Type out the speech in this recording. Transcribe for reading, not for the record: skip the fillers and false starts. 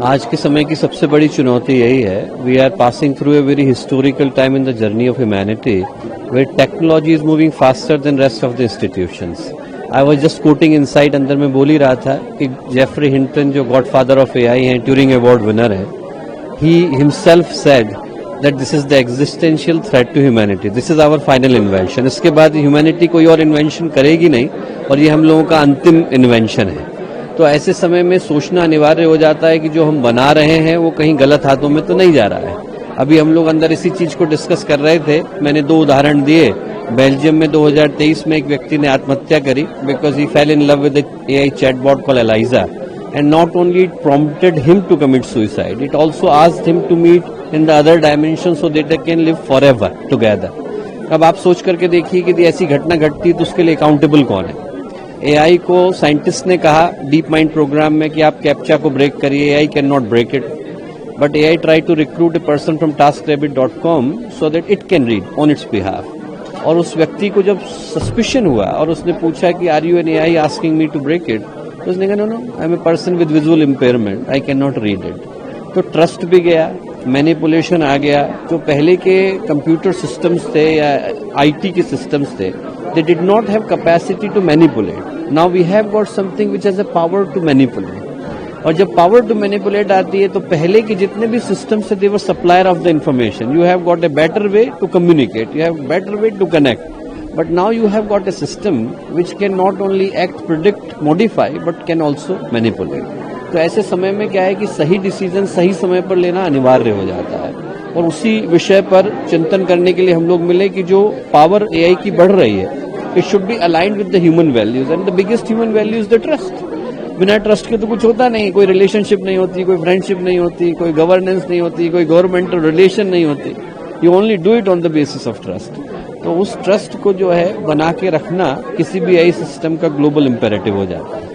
आज के समय की सबसे बड़ी चुनौती यही है, we are passing through a very historical time in the journey of humanity, where technology is moving faster than rest of the institutions. I was just quoting inside, अंदर में बोल ही रहा था कि जेफरी हिंटन जो गॉडफादर ऑफ एआई हैं, Turing award winner है, he himself said that this is the existential threat to humanity. This is our final invention. इसके बाद ह्यूमैनिटी कोई और इन्वेंशन करेगी नहीं और ये हम लोगों का अंतिम इन्वेंशन है। तो ऐसे समय में सोचना अनिवार्य हो जाता है कि जो हम बना रहे हैं वो कहीं गलत हाथों में तो नहीं जा रहा है। अभी हम लोग अंदर इसी चीज को डिस्कस कर रहे थे। मैंने 2 उदाहरण दिए। बेल्जियम में 2023 में एक व्यक्ति ने आत्महत्या करी because he fell in love with AI chatbot called Eliza, and not only it prompted him to commit suicide, it also asked him to meet in the other dimension so that they can live forever together. अब आप सोच करके देखिए कि ऐसी घटना घटती है तो उसके लिए अकाउंटेबल कौन है। एआई को साइंटिस्ट ने कहा डीप माइंड प्रोग्राम में कि आप कैप्चा को ब्रेक करिए, AI can not break it, but AI try to recruit a person from taskrabbit.com so that it can read on its behalf। और उस व्यक्ति को जब सस्पिशन हुआ और उसने पूछा कि are you an AI asking me to break it, तो उसने कहा no, I am a person with visual impairment, I can not read it. तो ट्रस्ट भी गया, मैनिपुलेशन आ गया। जो पहले के कंप्यूटर सिस्टम्स थे या आईटी के सिस्टम्स थे, they did not have capacity to manipulate. Now we have got something which has a power to manipulate. और जब पावर टू मैनिपुलेट आती है तो पहले के जितने भी सिस्टम्स थे, they were supplier of the information. You have got a better way to communicate, you have better way to connect, but now you have got a system which can not only act, predict, modify but can also manipulate। तो ऐसे समय में क्या है कि सही decision सही समय पर लेना अनिवार्य हो जाता है। और उसी विषय पर चिंतन करने के लिए हम लोग मिले कि जो पावर एआई की बढ़ रही है, it should be aligned with the human values, and the biggest human value is the trust. बिना ट्रस्ट के तो कुछ होता नहीं, कोई रिलेशनशिप नहीं होती, कोई फ्रेंडशिप नहीं होती, कोई गवर्नेंस नहीं होती, कोई गवर्नमेंटल रिलेशन नहीं होती। You only do it on the basis of trust. तो उस ट्रस्ट को जो है बना के रखना किसी भी एआई सिस्टम का ग्लोबल इंपेरेटिव हो जाता है।